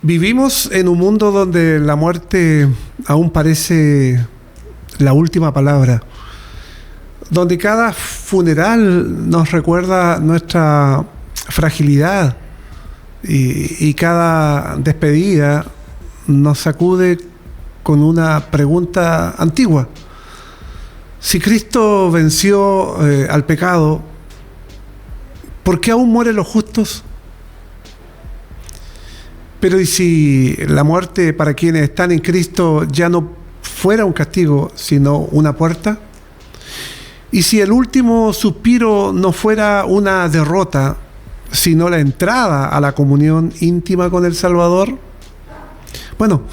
Vivimos en un mundo donde la muerte aún parece la última palabra, donde cada funeral nos recuerda nuestra fragilidad y cada despedida nos sacude con una pregunta antigua. Si Cristo venció al pecado, ¿por qué aún mueren los justos? Pero ¿y si la muerte para quienes están en Cristo ya no fuera un castigo, sino una puerta? ¿Y si el último suspiro no fuera una derrota, sino la entrada a la comunión íntima con el Salvador? Bueno,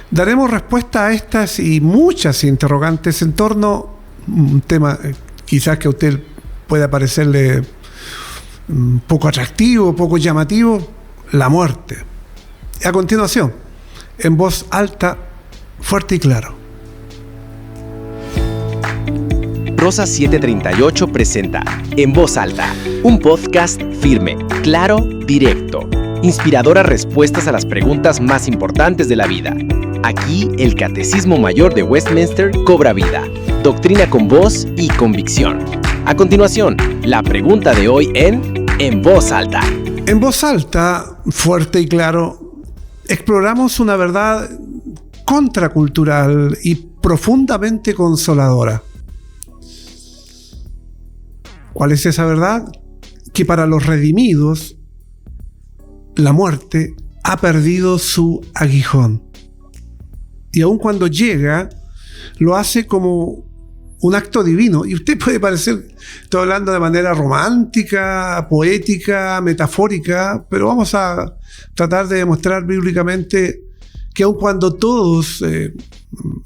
daremos respuesta a estas y muchas interrogantes en torno a un tema quizás que a usted pueda parecerle poco atractivo, poco llamativo: la muerte. A continuación, en voz alta, fuerte y claro. Rosa 738 presenta En Voz Alta, un podcast firme, claro, directo, inspiradoras respuestas a las preguntas más importantes de la vida. Aquí el Catecismo Mayor de Westminster cobra vida, doctrina con voz y convicción. A continuación, la pregunta de hoy en Voz Alta. En voz alta, fuerte y claro, exploramos una verdad contracultural y profundamente consoladora. ¿Cuál es esa verdad? Que para los redimidos, la muerte ha perdido su aguijón. Y aun cuando llega, lo hace como un acto divino. Y usted puede parecer, estoy hablando de manera romántica, poética, metafórica, pero vamos a tratar de demostrar bíblicamente que aun cuando todos,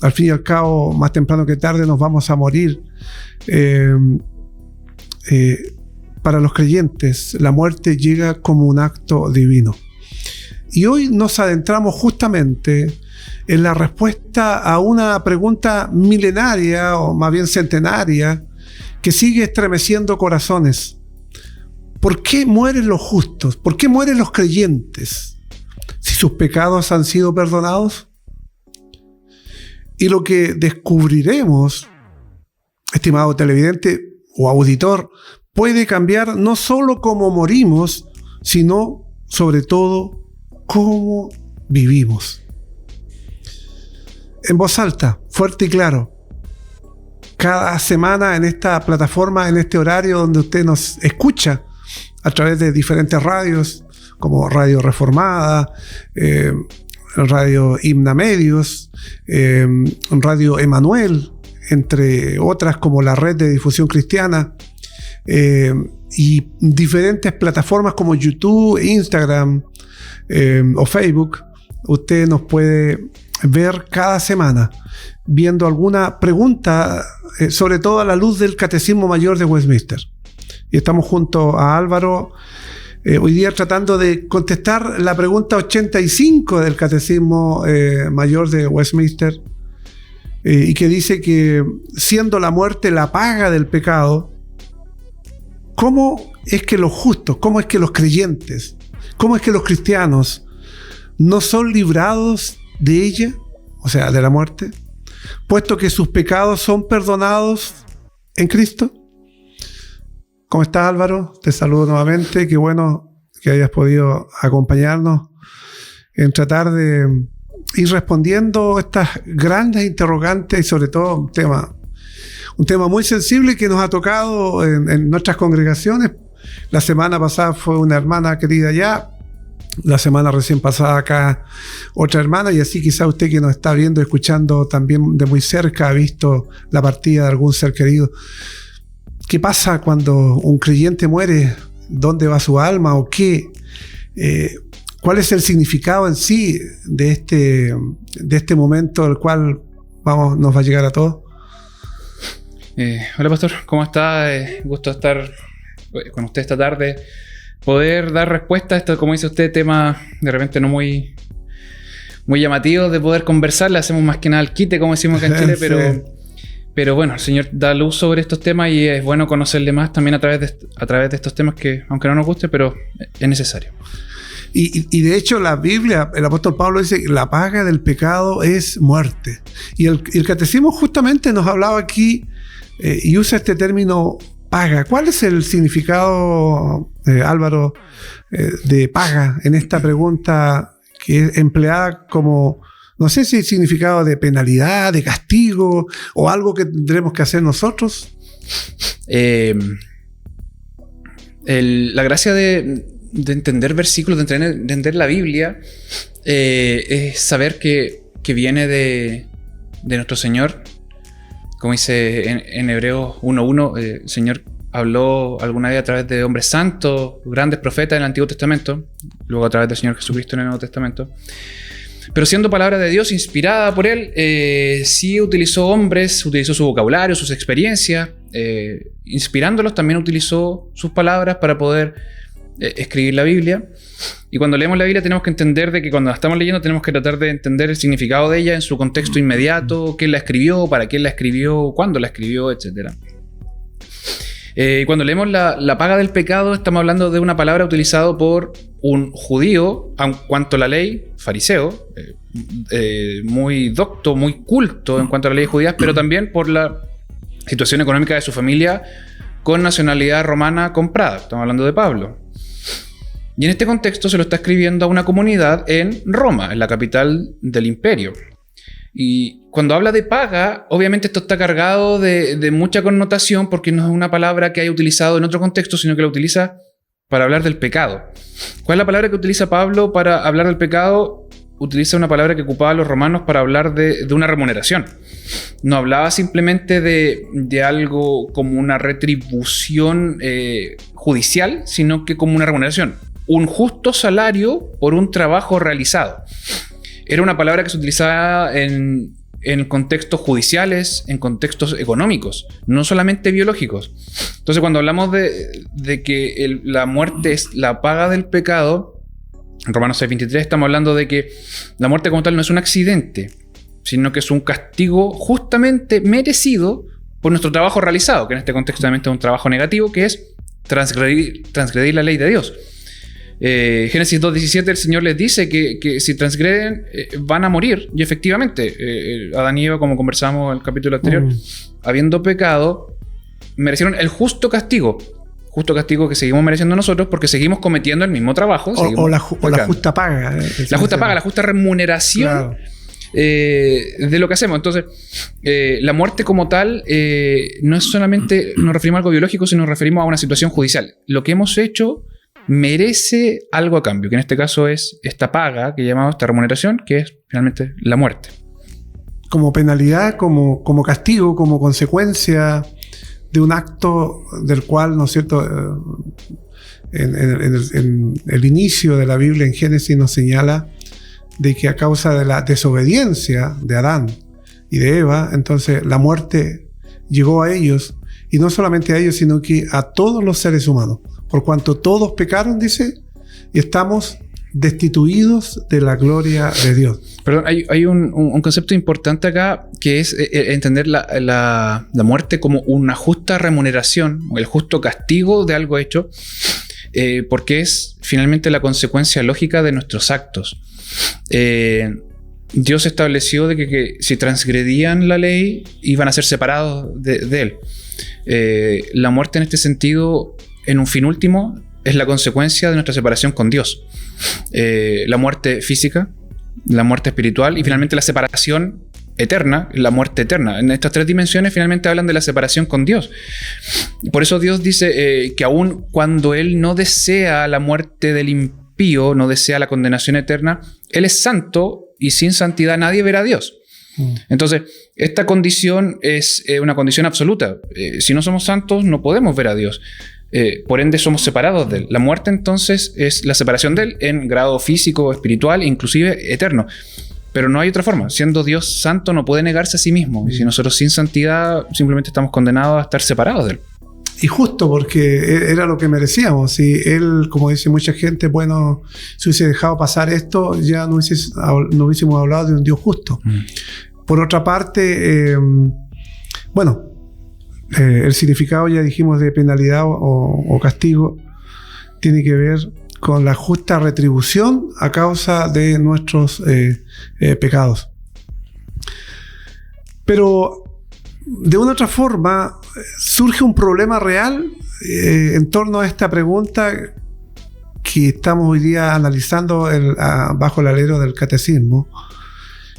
al fin y al cabo, más temprano que tarde, nos vamos a morir, para los creyentes, la muerte llega como un acto divino. Y hoy nos adentramos justamente en la respuesta a una pregunta milenaria, o más bien centenaria, que sigue estremeciendo corazones. ¿Por qué mueren los justos? ¿Por qué mueren los creyentes si sus pecados han sido perdonados? Y lo que descubriremos, estimado televidente o auditor, puede cambiar no solo cómo morimos, sino sobre todo cómo vivimos. En voz alta, fuerte y claro, cada semana en esta plataforma, en este horario donde usted nos escucha a través de diferentes radios, como Radio Reformada, Radio Himna Medios, Radio Emanuel, entre otras como la Red de Difusión Cristiana, y diferentes plataformas como YouTube, Instagram o Facebook. Usted nos puede ver cada semana viendo alguna pregunta, sobre todo a la luz del Catecismo Mayor de Westminster. Y estamos junto a Álvaro hoy día tratando de contestar la pregunta 85 del Catecismo Mayor de Westminster, y que dice que siendo la muerte la paga del pecado, ¿cómo es que los justos, cómo es que los creyentes, cómo es que los cristianos no son librados de ella, o sea, de la muerte, puesto que sus pecados son perdonados en Cristo? ¿Cómo estás, Álvaro? Te saludo nuevamente. Qué bueno que hayas podido acompañarnos en tratar de ir respondiendo estas grandes interrogantes y sobre todo un tema muy sensible que nos ha tocado en nuestras congregaciones. La semana pasada fue una hermana querida allá, la semana recién pasada acá otra hermana, y así quizá usted que nos está viendo y escuchando también de muy cerca ha visto la partida de algún ser querido. ¿Qué pasa cuando un creyente muere? ¿Dónde va su alma? ¿O qué? ¿Cuál es el significado en sí de este momento el cual nos va a llegar a todos? Hola, pastor, ¿cómo está? Gusto estar con usted esta tarde, poder dar respuesta a esto, como dice usted, tema de repente no muy llamativo de poder conversar. Le hacemos más que nada al quite, como decimos acá en Chile, sí. Pero bueno, el Señor da luz sobre estos temas y es bueno conocerle más también a través de estos temas que, aunque no nos guste, pero es necesario. Y de hecho la Biblia, el apóstol Pablo dice que la paga del pecado es muerte. Y el catecismo justamente nos hablaba aquí y usa este término paga. ¿Cuál es el significado, Álvaro, de paga en esta pregunta que es empleada como, no sé si significado de penalidad, de castigo o algo que tendremos que hacer nosotros? La gracia de entender versículos, de entender la Biblia, es saber que viene de nuestro Señor. Como dice en Hebreos 1:1, el Señor habló alguna vez a través de hombres santos, grandes profetas en el Antiguo Testamento, luego a través del Señor Jesucristo en el Nuevo Testamento. Pero siendo palabra de Dios, inspirada por Él, sí utilizó hombres, utilizó su vocabulario, sus experiencias, inspirándolos también utilizó sus palabras para poder escribir la Biblia. Y cuando leemos la Biblia tenemos que entender de que cuando la estamos leyendo tenemos que tratar de entender el significado de ella en su contexto inmediato, quién la escribió, para quién la escribió, cuándo la escribió, etc. Y cuando leemos la paga del pecado, estamos hablando de una palabra utilizada por un judío, en cuanto a la ley, fariseo, muy docto, muy culto en cuanto a la ley judía, pero también por la situación económica de su familia con nacionalidad romana comprada. Estamos hablando de Pablo. Y en este contexto se lo está escribiendo a una comunidad en Roma, en la capital del imperio. Y cuando habla de paga, obviamente esto está cargado de mucha connotación porque no es una palabra que haya utilizado en otro contexto, sino que la utiliza para hablar del pecado. ¿Cuál es la palabra que utiliza Pablo para hablar del pecado? Utiliza una palabra que ocupaban los romanos para hablar de una remuneración. No hablaba simplemente de algo como una retribución judicial, sino que como una remuneración. Un justo salario por un trabajo realizado. Era una palabra que se utilizaba en contextos judiciales, en contextos económicos, no solamente biológicos. Entonces, cuando hablamos de que la muerte es la paga del pecado, en Romanos 6:23 estamos hablando de que la muerte como tal no es un accidente, sino que es un castigo justamente merecido por nuestro trabajo realizado, que en este contexto también es un trabajo negativo, que es transgredir la ley de Dios. Génesis 2:17 el Señor les dice que si transgreden van a morir, y efectivamente Adán y Eva, como conversamos en el capítulo anterior, habiendo pecado, merecieron el justo castigo que seguimos mereciendo nosotros porque seguimos cometiendo el mismo trabajo. O la justa paga. La justa paga, la justa remuneración. Claro. De lo que hacemos. Entonces, la muerte como tal no es solamente, nos referimos a algo biológico, sino nos referimos a una situación judicial. Lo que hemos hecho merece algo a cambio, que en este caso es esta paga que llamamos esta remuneración, que es finalmente la muerte. Como penalidad, como castigo, como consecuencia de un acto del cual, ¿no es cierto?, en el inicio de la Biblia, en Génesis, nos señala de que a causa de la desobediencia de Adán y de Eva, entonces la muerte llegó a ellos, y no solamente a ellos, sino que a todos los seres humanos, por cuanto todos pecaron, dice, y estamos destituidos de la gloria de Dios. Perdón, hay un concepto importante acá, que es entender la muerte como una justa remuneración, o el justo castigo de algo hecho, porque es finalmente la consecuencia lógica de nuestros actos. Dios estableció de que si transgredían la ley, iban a ser separados de Él. La muerte en este sentido, en un fin último, es la consecuencia de nuestra separación con Dios. La muerte física, la muerte espiritual y finalmente la separación eterna, la muerte eterna. En estas tres dimensiones finalmente hablan de la separación con Dios. Por eso Dios dice que aun cuando Él no desea la muerte del impío, no desea la condenación eterna, Él es santo y sin santidad nadie verá a Dios. Entonces, esta condición es una condición absoluta. Si no somos santos, no podemos ver a Dios. Por ende, somos separados de Él. La muerte, entonces, es la separación de Él en grado físico, espiritual e inclusive eterno. Pero no hay otra forma. Siendo Dios santo, no puede negarse a sí mismo. Y si nosotros sin santidad, simplemente estamos condenados a estar separados de Él. Y justo porque era lo que merecíamos. Si Él, como dice mucha gente, bueno, si hubiese dejado pasar esto, ya no hubiésemos hablado de un Dios justo. Por otra parte, el significado, ya dijimos, de penalidad o castigo, tiene que ver con la justa retribución a causa de nuestros pecados. Pero de una otra forma surge un problema real en torno a esta pregunta que estamos hoy día analizando bajo el alero del catecismo.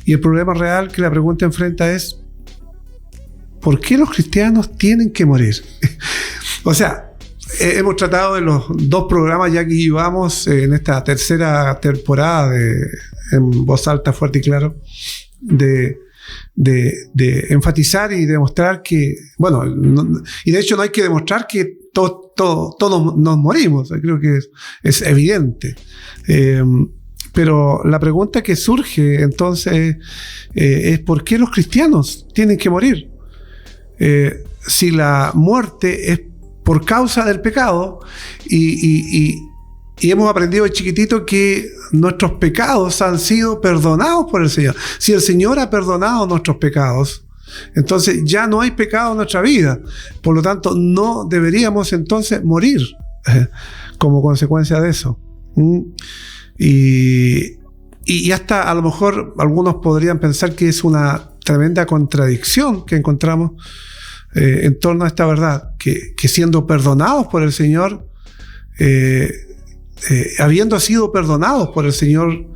Y el problema real que la pregunta enfrenta es: ¿por qué los cristianos tienen que morir? O sea, hemos tratado en los 2 programas ya que llevamos en esta tercera temporada en Voz Alta, Fuerte y Claro, de enfatizar y demostrar que, bueno, y de hecho no hay que demostrar que todos nos morimos. Creo que es evidente. Pero la pregunta que surge entonces es: ¿por qué los cristianos tienen que morir? Si la muerte es por causa del pecado y hemos aprendido de chiquitito que nuestros pecados han sido perdonados por el Señor. Si el Señor ha perdonado nuestros pecados, entonces ya no hay pecado en nuestra vida. Por lo tanto, no deberíamos entonces morir como consecuencia de eso. Y hasta a lo mejor algunos podrían pensar que es una tremenda contradicción que encontramos en torno a esta verdad, que siendo perdonados por el Señor, habiendo sido perdonados por el Señor,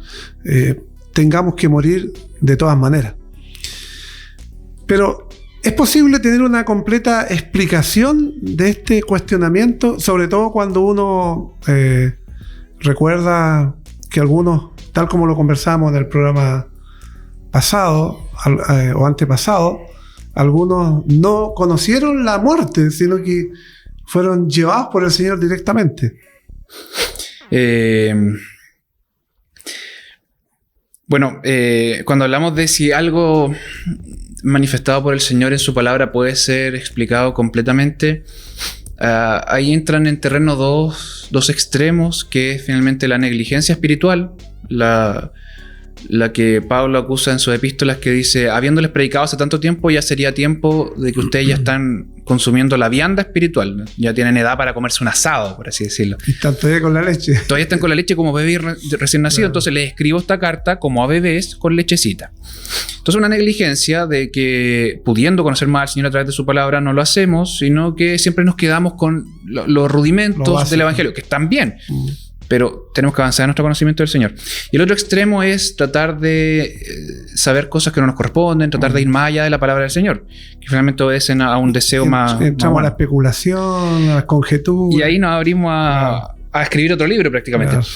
tengamos que morir de todas maneras. Pero ¿es posible tener una completa explicación de este cuestionamiento? Sobre todo cuando uno recuerda que algunos, tal como lo conversamos en el programa pasado o antepasado, algunos no conocieron la muerte, sino que fueron llevados por el Señor directamente. Cuando hablamos de si algo manifestado por el Señor en su palabra puede ser explicado completamente, ahí entran en terreno dos extremos, que es finalmente la negligencia espiritual, la que Pablo acusa en sus epístolas, que dice: habiéndoles predicado hace tanto tiempo, ya sería tiempo de que ustedes ya están consumiendo la vianda espiritual, ¿no? Ya tienen edad para comerse un asado, por así decirlo. Y están todavía con la leche. Todavía están con la leche como bebés recién nacidos. Claro. Entonces les escribo esta carta como a bebés con lechecita. Entonces una negligencia de que, pudiendo conocer más al Señor a través de su palabra, no lo hacemos, sino que siempre nos quedamos con los rudimentos del Evangelio, que están bien. Pero tenemos que avanzar en nuestro conocimiento del Señor. Y el otro extremo es tratar de saber cosas que no nos corresponden, tratar de ir más allá de la palabra del Señor, que finalmente obedecen a un deseo más... Entramos a la especulación, a las conjeturas. Y ahí nos abrimos a escribir otro libro prácticamente. Claro.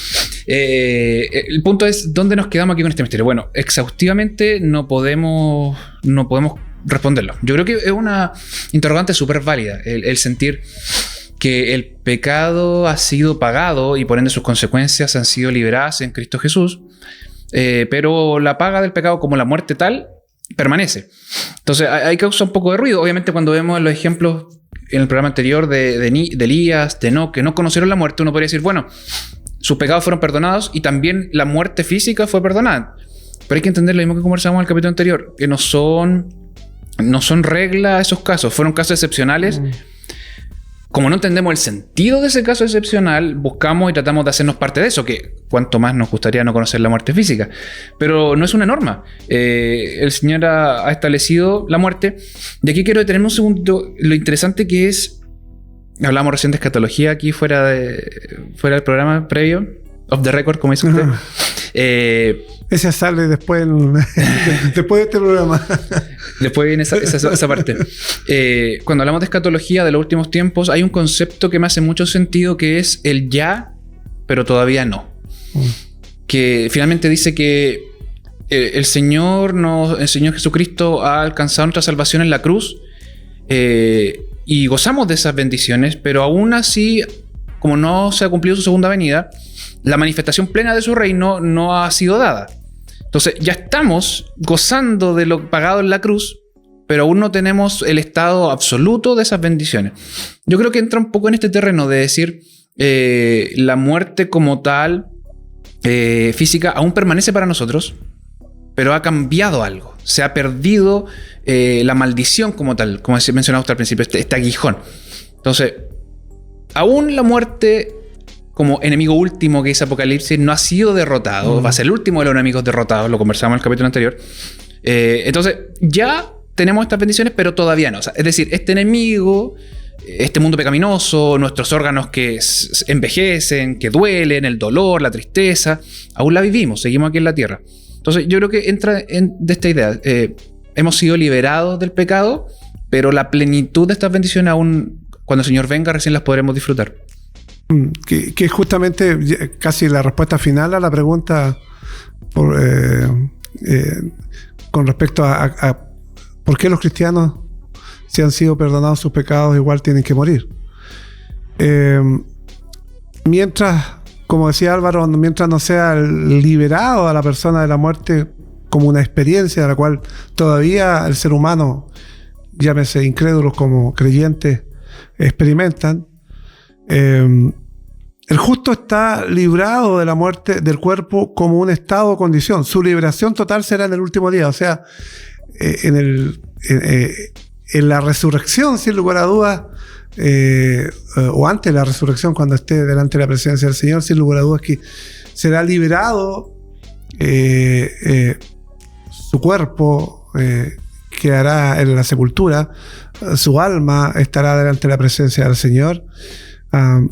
El punto es: ¿dónde nos quedamos aquí con este misterio? Bueno, exhaustivamente no podemos responderlo. Yo creo que es una interrogante súper válida, el sentir que el pecado ha sido pagado y por ende sus consecuencias han sido liberadas en Cristo Jesús, pero la paga del pecado, como la muerte tal, permanece. Entonces ahí causa un poco de ruido. Obviamente, cuando vemos los ejemplos en el programa anterior de Elías, de Enoc, que no conocieron la muerte, uno podría decir: bueno, sus pecados fueron perdonados y también la muerte física fue perdonada. Pero hay que entender lo mismo que conversamos en el capítulo anterior, que no son regla esos casos, fueron casos excepcionales. Como no entendemos el sentido de ese caso excepcional, buscamos y tratamos de hacernos parte de eso, que cuanto más nos gustaría no conocer la muerte física. Pero no es una norma. El Señor ha establecido la muerte. Y aquí quiero detenerme un segundo. Lo interesante que es, hablamos recién de escatología aquí fuera del programa previo, off the record, como dice usted. Ese sale después de este programa. Después viene esa parte. Cuando hablamos de escatología de los últimos tiempos, hay un concepto que me hace mucho sentido, que es el ya, pero todavía no. Que finalmente dice que el Señor Jesucristo ha alcanzado nuestra salvación en la cruz, y gozamos de esas bendiciones, pero aún así, como no se ha cumplido su segunda venida, la manifestación plena de su reino no ha sido dada. Entonces ya estamos gozando de lo pagado en la cruz, pero aún no tenemos el estado absoluto de esas bendiciones. Yo creo que entra un poco en este terreno de decir, la muerte como tal, física, aún permanece para nosotros, pero ha cambiado algo. Se ha perdido la maldición como tal, como mencionaba usted al principio, este aguijón. Entonces, aún la muerte como enemigo último que dice Apocalipsis no ha sido derrotado, va a ser el último de los enemigos derrotados, lo conversamos en el capítulo anterior. Entonces, ya tenemos estas bendiciones, pero todavía no. O sea, es decir, este enemigo, este mundo pecaminoso, nuestros órganos que envejecen, que duelen, el dolor, la tristeza, aún la vivimos, seguimos aquí en la tierra. Entonces, yo creo que entra de esta idea. Hemos sido liberados del pecado, pero la plenitud de estas bendiciones aún, cuando el Señor venga, recién las podremos disfrutar. Que es justamente casi la respuesta final a la pregunta con respecto a por qué los cristianos, si han sido perdonados sus pecados, igual tienen que morir. Mientras, como decía Álvaro, mientras no sea liberado a la persona de la muerte como una experiencia de la cual todavía el ser humano, llámese incrédulos como creyentes, experimentan, el justo está librado de la muerte del cuerpo como un estado o condición. Su liberación total será en el último día, o sea, en la resurrección, sin lugar a dudas, o antes de la resurrección, cuando esté delante de la presencia del Señor, sin lugar a dudas que será liberado su cuerpo, quedará en la sepultura, su alma estará delante de la presencia del Señor,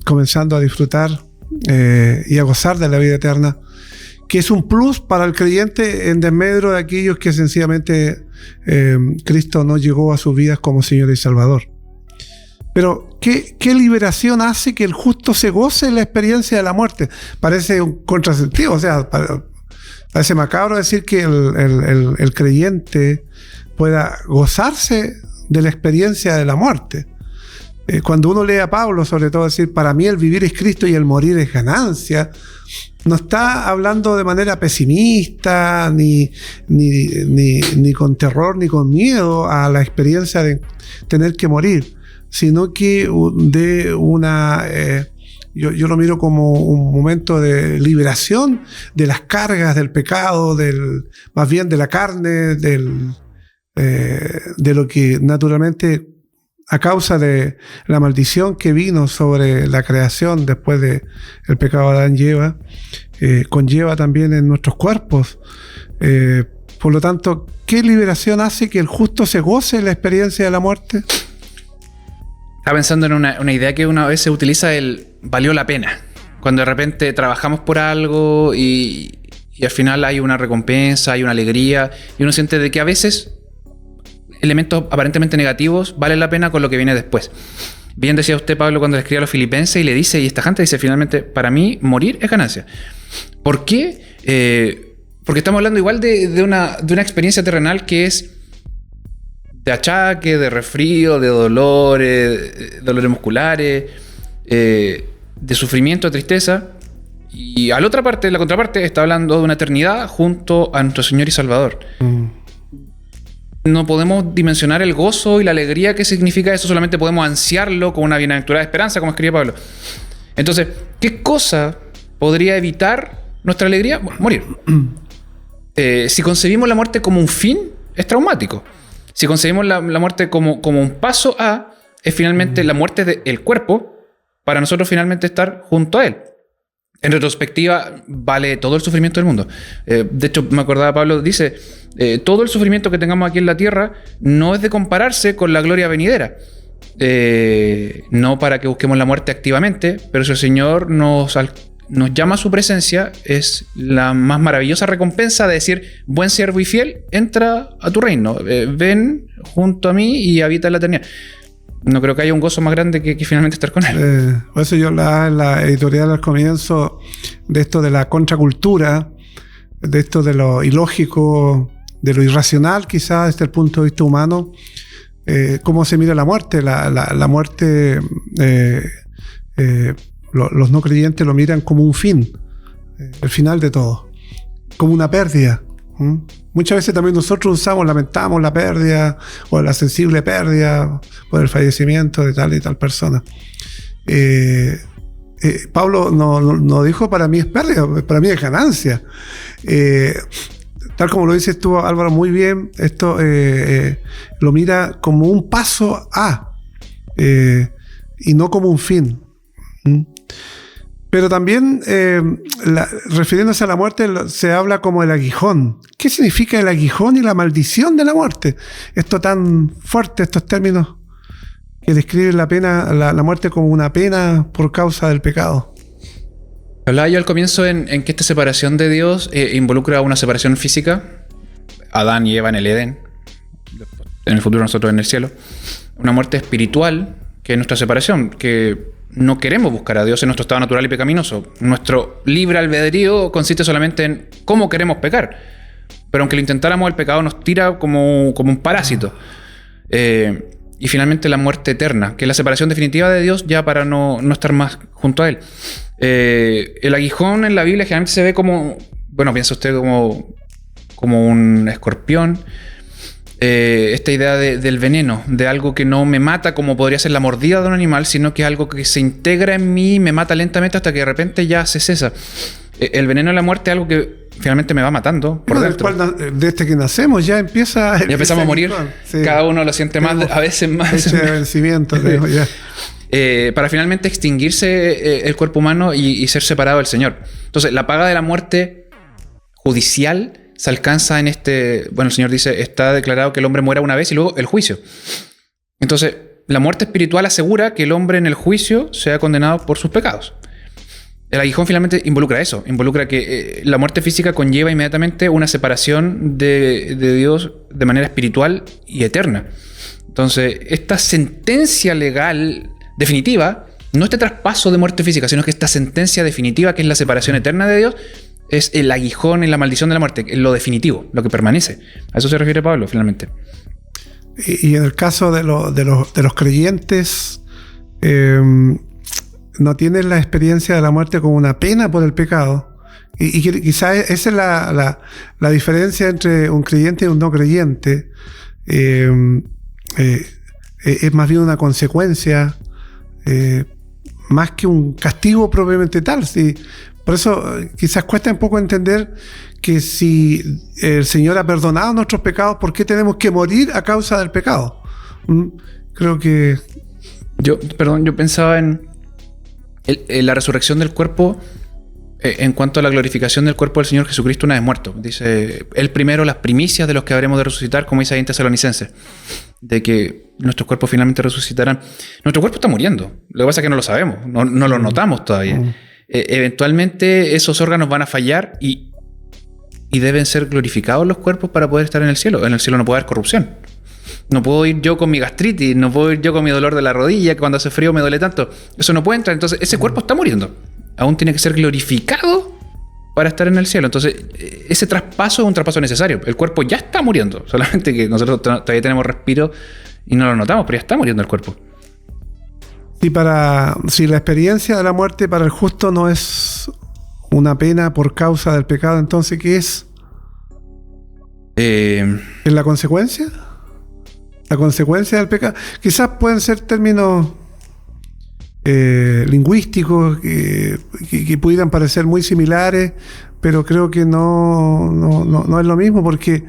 comenzando a disfrutar y a gozar de la vida eterna, que es un plus para el creyente en desmedro de aquellos que sencillamente Cristo no llegó a sus vidas como Señor y Salvador. Pero ¿qué liberación hace que el justo se goce en la experiencia de la muerte? Parece un contrasentido, o sea, parece macabro decir que el creyente pueda gozarse de la experiencia de la muerte. Cuando uno lee a Pablo, sobre todo decir, para mí el vivir es Cristo y el morir es ganancia, no está hablando de manera pesimista, ni con terror, ni con miedo a la experiencia de tener que morir, sino que de una... Yo lo miro como un momento de liberación de las cargas del pecado, más bien de la carne, de lo que naturalmente, a causa de la maldición que vino sobre la creación después del pecado de Adán y Eva, conlleva también en nuestros cuerpos. Por lo tanto, ¿qué liberación hace que el justo se goce en la experiencia de la muerte? Estaba pensando en una idea que una vez se utiliza, el valió la pena. Cuando de repente trabajamos por algo y al final hay una recompensa, hay una alegría, y uno siente de que a veces elementos aparentemente negativos valen la pena con lo que viene después. Bien decía usted, Pablo, cuando le escribía a los filipenses y le dice, y esta gente dice finalmente, para mí morir es ganancia. ¿Por qué? Porque estamos hablando igual de una experiencia terrenal que es de achaque, de resfrío, de dolores musculares, de sufrimiento, de tristeza. Y a la otra parte, la contraparte, está hablando de una eternidad junto a nuestro Señor y Salvador. No podemos dimensionar el gozo y la alegría que significa eso, solamente podemos ansiarlo con una bienaventurada esperanza, como escribe Pablo. Entonces, ¿qué cosa podría evitar nuestra alegría? Bueno, morir. Si concebimos la muerte como un fin, es traumático. Si concebimos la muerte como un paso a, es finalmente la muerte del cuerpo para nosotros finalmente estar junto a Él. En retrospectiva, vale todo el sufrimiento del mundo. De hecho, me acordaba, Pablo dice, todo el sufrimiento que tengamos aquí en la tierra no es de compararse con la gloria venidera. No para que busquemos la muerte activamente, pero si el Señor nos llama a su presencia, es la más maravillosa recompensa de decir, buen siervo y fiel, entra a tu reino. Ven junto a mí y habita en la eternidad. No creo que haya un gozo más grande que finalmente estar con Él. Por eso yo en la editorial al comienzo de esto de la contracultura, de esto de lo ilógico, de lo irracional quizás desde el punto de vista humano, cómo se mira la muerte. La muerte, los no creyentes lo miran como un fin, el final de todo, como una pérdida. Muchas veces también nosotros lamentamos la pérdida o la sensible pérdida por el fallecimiento de tal y tal persona. Pablo no dijo para mí es pérdida, para mí es ganancia. Tal como lo dices tú, Álvaro, muy bien, esto lo mira como un paso a y no como un fin. Pero también, refiriéndose a la muerte, se habla como el aguijón. ¿Qué significa el aguijón y la maldición de la muerte? Esto tan fuerte, estos términos que describen la muerte como una pena por causa del pecado. Hablaba yo al comienzo en que esta separación de Dios involucra una separación física. Adán y Eva en el Edén. En el futuro nosotros en el cielo. Una muerte espiritual, que es nuestra separación, que no queremos buscar a Dios en nuestro estado natural y pecaminoso. Nuestro libre albedrío consiste solamente en cómo queremos pecar. Pero aunque lo intentáramos, el pecado nos tira como un parásito. Y finalmente la muerte eterna, que es la separación definitiva de Dios ya para no estar más junto a Él. El aguijón en la Biblia generalmente se ve como, bueno, piensa usted como un escorpión. Esta idea del veneno, de algo que no me mata como podría ser la mordida de un animal, sino que es algo que se integra en mí y me mata lentamente hasta que de repente ya se cesa. El veneno de la muerte es algo que finalmente me va matando por dentro. Desde que nacemos ya empieza... Ya empezamos a morir. Sí. Cada uno lo siente más, a veces más. Fecha de vencimiento. Ya. Para finalmente extinguirse el cuerpo humano y ser separado del Señor. Entonces, la paga de la muerte judicial se alcanza en bueno, el Señor dice, está declarado que el hombre muera una vez y luego el juicio. Entonces, la muerte espiritual asegura que el hombre en el juicio sea condenado por sus pecados. El aguijón finalmente involucra eso, involucra que la muerte física conlleva inmediatamente una separación de Dios de manera espiritual y eterna. Entonces, esta sentencia legal definitiva, no este traspaso de muerte física, sino que esta sentencia definitiva, que es la separación eterna de Dios, es el aguijón y la maldición de la muerte, lo definitivo, lo que permanece. A eso se refiere Pablo, finalmente. Y en el caso de los creyentes, no tienen la experiencia de la muerte como una pena por el pecado. Y quizás esa es la diferencia entre un creyente y un no creyente. Es más bien una consecuencia, más que un castigo propiamente tal. ¿Sí? Por eso quizás cuesta un poco entender que si el Señor ha perdonado nuestros pecados, ¿por qué tenemos que morir a causa del pecado? Creo que... Yo pensaba en la resurrección del cuerpo en cuanto a la glorificación del cuerpo del Señor Jesucristo una vez muerto. Dice, Él primero las primicias de los que habremos de resucitar, como dice ahí en Tesalonicenses, de que nuestros cuerpos finalmente resucitarán. Nuestro cuerpo está muriendo. Lo que pasa es que no lo sabemos, no lo notamos todavía. Eventualmente esos órganos van a fallar y deben ser glorificados los cuerpos para poder estar en el cielo. En el cielo no puede haber corrupción. No puedo ir yo con mi gastritis, no puedo ir yo con mi dolor de la rodilla, que cuando hace frío me duele tanto. Eso no puede entrar. Entonces ese cuerpo está muriendo. Aún tiene que ser glorificado para estar en el cielo. Entonces ese traspaso es un traspaso necesario. El cuerpo ya está muriendo. Solamente que nosotros todavía tenemos respiro y no lo notamos, pero ya está muriendo el cuerpo. Si la experiencia de la muerte para el justo no es una pena por causa del pecado, entonces ¿qué es? ¿Es la consecuencia? La consecuencia del pecado. Quizás pueden ser términos lingüísticos que pudieran parecer muy similares, pero creo que no es lo mismo, porque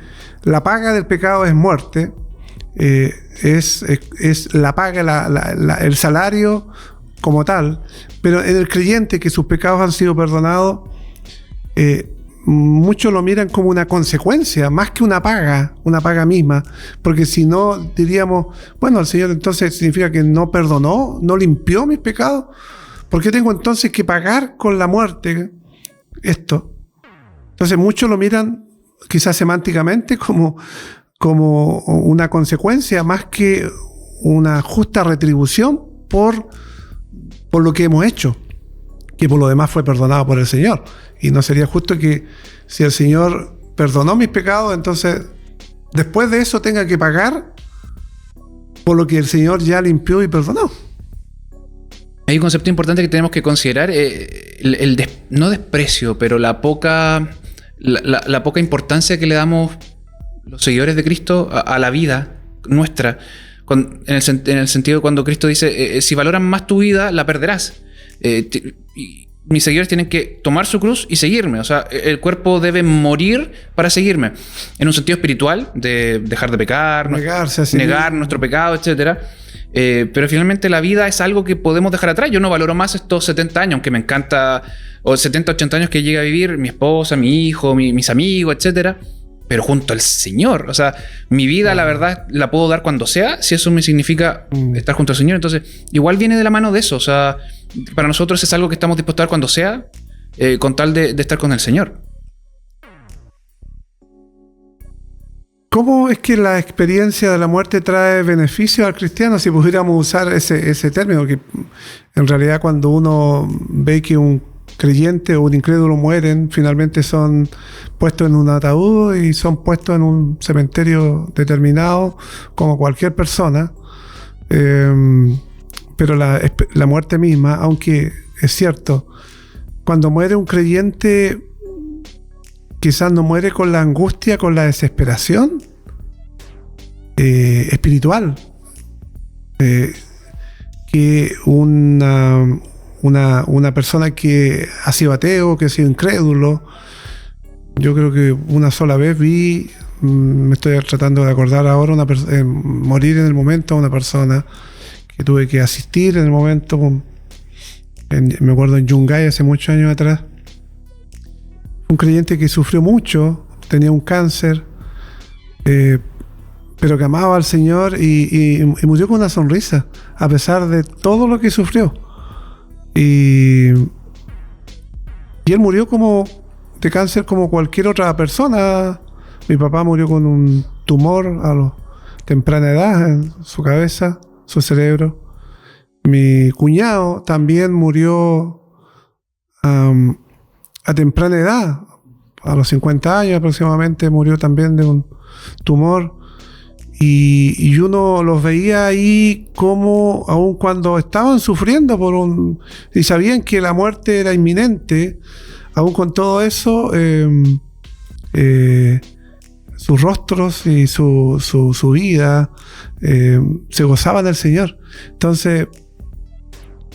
la paga del pecado es muerte. Es la paga, el salario como tal, pero en el creyente que sus pecados han sido perdonados, muchos lo miran como una consecuencia, más que una paga misma, porque si no diríamos, bueno, el Señor entonces significa que no perdonó, no limpió mis pecados, ¿por qué tengo entonces que pagar con la muerte esto? Entonces muchos lo miran quizás semánticamente como una consecuencia más que una justa retribución por lo que hemos hecho, que por lo demás fue perdonado por el Señor. Y no sería justo que si el Señor perdonó mis pecados, entonces después de eso tenga que pagar por lo que el Señor ya limpió y perdonó. Hay un concepto importante que tenemos que considerar, no desprecio, pero la poca importancia que le damos los seguidores de Cristo a la vida nuestra, en el sentido cuando Cristo dice, si valoran más tu vida, la perderás. Mis seguidores tienen que tomar su cruz y seguirme. O sea, el cuerpo debe morir para seguirme. En un sentido espiritual, de dejar de pecar, negar nuestro pecado, etc. Pero finalmente la vida es algo que podemos dejar atrás. Yo no valoro más estos 70 años, aunque me encanta, o 70, 80 años que llega a vivir mi esposa, mi hijo, mis amigos, etcétera, pero junto al Señor. O sea, mi vida, la verdad, la puedo dar cuando sea, si eso me significa estar junto al Señor. Entonces, igual viene de la mano de eso. O sea, para nosotros es algo que estamos dispuestos a dar cuando sea, con tal de estar con el Señor. ¿Cómo es que la experiencia de la muerte trae beneficios al cristiano? Si pudiéramos usar ese término, que en realidad cuando uno ve que un creyente o un incrédulo mueren, finalmente son puestos en un ataúd y son puestos en un cementerio determinado, como cualquier persona. Pero la muerte misma, aunque es cierto, cuando muere un creyente, quizás no muere con la angustia, con la desesperación espiritual que una persona que ha sido ateo, que ha sido incrédulo. Yo creo que una sola vez vi, me estoy tratando de acordar ahora, morir en el momento a una persona que tuve que asistir en el momento, me acuerdo en Yungay hace muchos años atrás. Un creyente que sufrió mucho, tenía un cáncer, pero que amaba al Señor y murió con una sonrisa, a pesar de todo lo que sufrió. Y él murió de cáncer como cualquier otra persona. Mi papá murió con un tumor a temprana edad en su cabeza, su cerebro. Mi cuñado también murió a temprana edad, a los 50 años aproximadamente, murió también de un tumor. Y uno los veía ahí como, aun cuando estaban sufriendo y sabían que la muerte era inminente, aun con todo eso, sus rostros y su vida se gozaban del Señor. Entonces,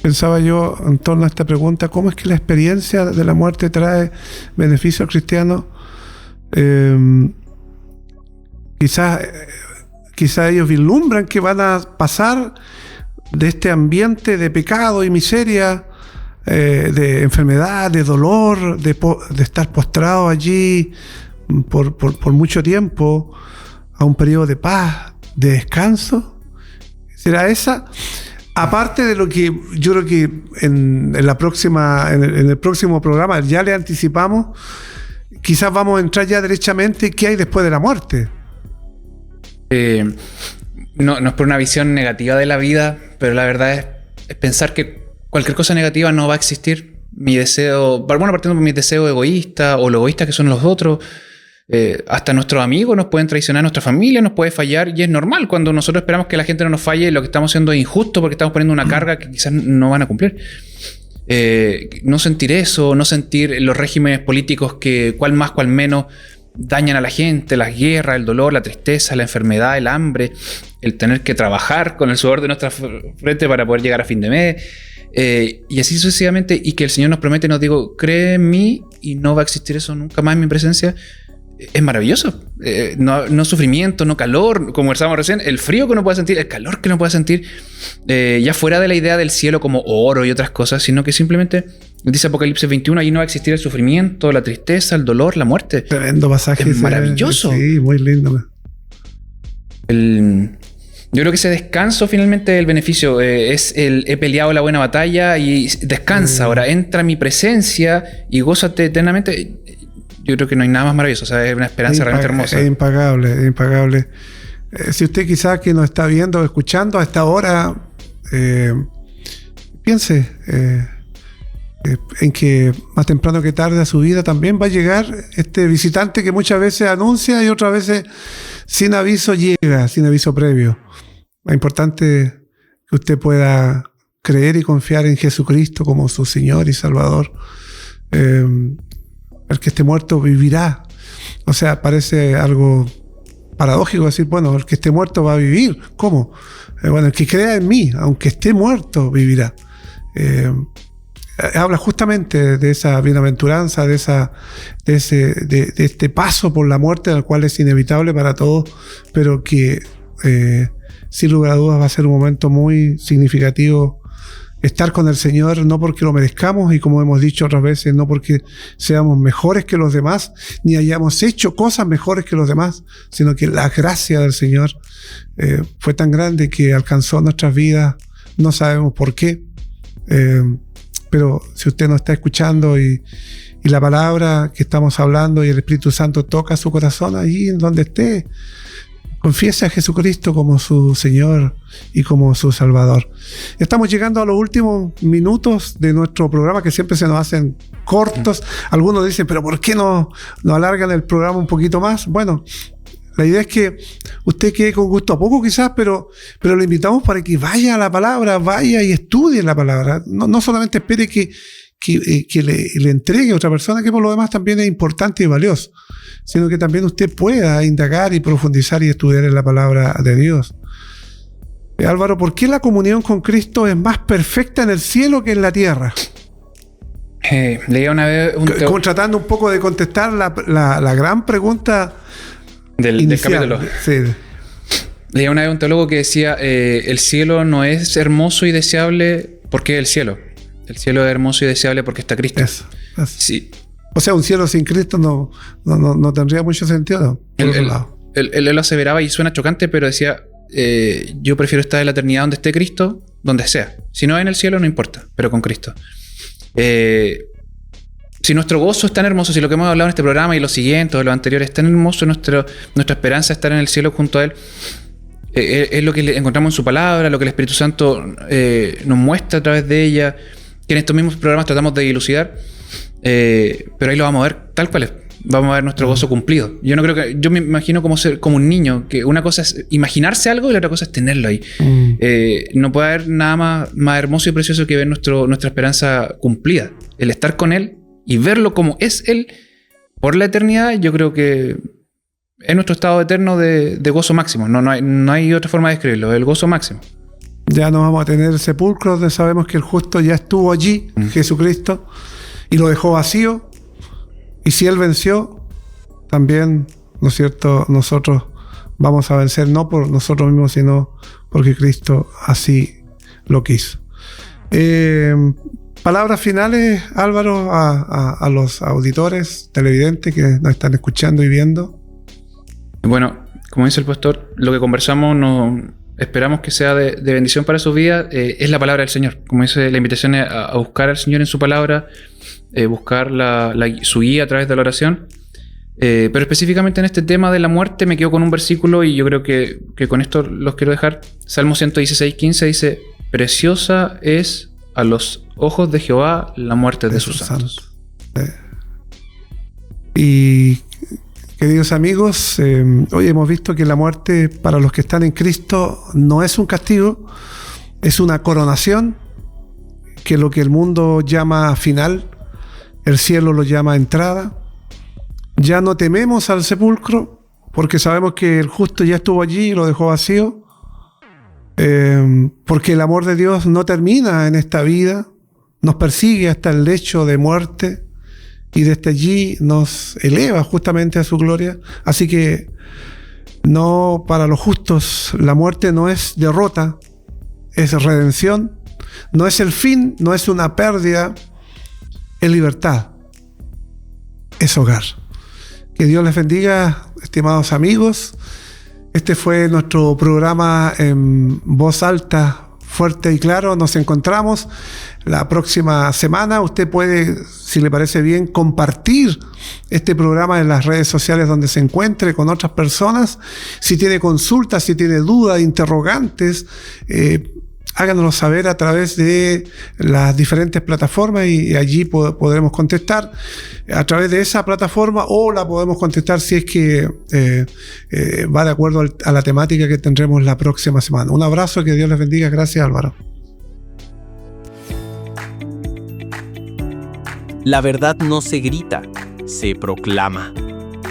pensaba yo en torno a esta pregunta: ¿cómo es que la experiencia de la muerte trae beneficio al cristiano? Quizás ellos vislumbran que van a pasar de este ambiente de pecado y miseria, de enfermedad, de dolor, de estar postrado allí por mucho tiempo, a un periodo de paz, de descanso. ¿Será esa? Aparte de lo que yo creo que en el próximo programa ya le anticipamos, quizás vamos a entrar ya derechamente qué hay después de la muerte. No es por una visión negativa de la vida, pero la verdad es pensar que cualquier cosa negativa no va a existir. Mi deseo, bueno, partiendo por mi deseo egoísta o lo egoísta que son los otros, hasta nuestros amigos nos pueden traicionar, nuestra familia nos puede fallar, y es normal. Cuando nosotros esperamos que la gente no nos falle, lo que estamos haciendo es injusto porque estamos poniendo una carga que quizás no van a cumplir. No sentir eso, no sentir los regímenes políticos que cuál más, cuál menos dañan a la gente, las guerras, el dolor, la tristeza, la enfermedad, el hambre, el tener que trabajar con el sudor de nuestra frente para poder llegar a fin de mes, y así sucesivamente, y que el Señor nos promete, nos digo, cree en mí y no va a existir eso nunca más en mi presencia. Es maravilloso. No sufrimiento, no calor, como conversábamos recién, el frío que uno puede sentir, el calor que uno puede sentir, ya fuera de la idea del cielo como oro y otras cosas, sino que simplemente dice Apocalipsis 21, ahí no va a existir el sufrimiento, la tristeza, el dolor, la muerte. Tremendo pasaje. Es maravilloso. Sí, muy lindo. Yo creo que ese descanso finalmente es el beneficio. He peleado la buena batalla y descansa. Ahora entra mi presencia y gózate eternamente. Yo creo que no hay nada más maravilloso. O sea, es una esperanza realmente hermosa. Es impagable, es impagable. Si usted quizás que nos está viendo o escuchando a esta hora, piense en que más temprano que tarde a su vida también va a llegar este visitante que muchas veces anuncia y otras veces sin aviso llega, sin aviso previo. Es importante que usted pueda creer y confiar en Jesucristo como su Señor y Salvador. El que esté muerto vivirá. O sea, parece algo paradójico decir, bueno, el que esté muerto va a vivir. ¿Cómo? Bueno, el que crea en mí, aunque esté muerto, vivirá. Habla justamente de esa bienaventuranza, de este paso por la muerte, el cual es inevitable para todos, pero que sin lugar a dudas va a ser un momento muy significativo estar con el Señor, no porque lo merezcamos y como hemos dicho otras veces, no porque seamos mejores que los demás, ni hayamos hecho cosas mejores que los demás, sino que la gracia del Señor fue tan grande que alcanzó nuestras vidas, no sabemos por qué, pero si usted nos está escuchando y la palabra que estamos hablando y el Espíritu Santo toca su corazón allí en donde esté, confiese a Jesucristo como su Señor y como su Salvador. Estamos llegando a los últimos minutos de nuestro programa, que siempre se nos hacen cortos. Algunos dicen, pero ¿por qué no alargan el programa un poquito más? Bueno, la idea es que usted quede con gusto a poco quizás, pero le invitamos para que vaya a la palabra, vaya y estudie la palabra. No solamente espere que le entregue a otra persona, que por lo demás también es importante y valioso, sino que también usted pueda indagar y profundizar y estudiar en la palabra de Dios. Álvaro, ¿por qué la comunión con Cristo es más perfecta en el cielo que en la tierra? Leía una vez como tratando un poco de contestar la gran pregunta del capítulo. Sí. Leía una vez un teólogo que decía, el cielo no es hermoso y deseable porque es el cielo. El cielo es hermoso y deseable porque está Cristo. Eso. Sí. O sea, un cielo sin Cristo no tendría mucho sentido, ¿no? Él lo aseveraba y suena chocante, pero decía, yo prefiero estar en la eternidad donde esté Cristo, donde sea. Si no en el cielo, no importa, pero con Cristo. Si nuestro gozo es tan hermoso, si lo que hemos hablado en este programa y los siguientes o los anteriores es tan hermoso, nuestra esperanza de estar en el cielo junto a Él, es lo que encontramos en su palabra, lo que el Espíritu Santo nos muestra a través de ella, que en estos mismos programas tratamos de dilucidar, pero ahí lo vamos a ver tal cual es. Vamos a ver nuestro gozo cumplido. Yo me imagino como un niño, que una cosa es imaginarse algo y la otra cosa es tenerlo ahí. No puede haber nada más hermoso y precioso que ver nuestra esperanza cumplida. El estar con Él y verlo como es Él por la eternidad, yo creo que es nuestro estado eterno de gozo máximo. No hay otra forma de describirlo, es el gozo máximo. Ya no vamos a tener el sepulcro donde sabemos que el justo ya estuvo allí, Jesucristo, y lo dejó vacío. Y si Él venció, también, ¿no es cierto?, nosotros vamos a vencer no por nosotros mismos, sino porque Cristo así lo quiso. Palabras finales, Álvaro, a los auditores, televidentes que nos están escuchando y viendo. Bueno, como dice el pastor, lo que conversamos esperamos que sea de bendición para sus vidas. Es la palabra del Señor. Como dice, la invitación es a buscar al Señor en su palabra, buscar su guía a través de la oración. Pero específicamente en este tema de la muerte me quedo con un versículo y yo creo que con esto los quiero dejar. Salmo 116:15 dice: preciosa es a los ojos de Jehová la muerte de sus santos. Y queridos amigos, hoy hemos visto que la muerte para los que están en Cristo no es un castigo, es una coronación, que lo que el mundo llama final, el cielo lo llama entrada. Ya no tememos al sepulcro, porque sabemos que el justo ya estuvo allí y lo dejó vacío, porque el amor de Dios no termina en esta vida, nos persigue hasta el lecho de muerte y desde allí nos eleva justamente a su gloria. Así que no, para los justos la muerte no es derrota, es redención, no es el fin, no es una pérdida, es libertad, es hogar. Que Dios les bendiga, estimados amigos. Este fue nuestro programa en voz alta, fuerte y claro. Nos encontramos la próxima semana. Usted puede, si le parece bien, compartir este programa en las redes sociales donde se encuentre con otras personas. Si tiene consultas, si tiene dudas, interrogantes, háganoslo saber a través de las diferentes plataformas y allí podremos contestar a través de esa plataforma, o la podemos contestar si es que va de acuerdo a la temática que tendremos la próxima semana. Un abrazo, que Dios les bendiga. Gracias, Álvaro. La verdad no se grita, se proclama.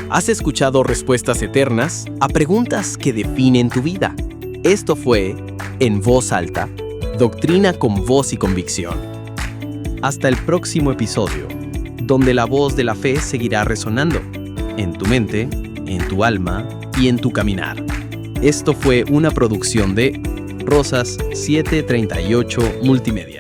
¿Has escuchado respuestas eternas a preguntas que definen tu vida? Esto fue En Voz Alta, doctrina con voz y convicción. Hasta el próximo episodio, donde la voz de la fe seguirá resonando en tu mente, en tu alma y en tu caminar. Esto fue una producción de Rosas 738 Multimedia.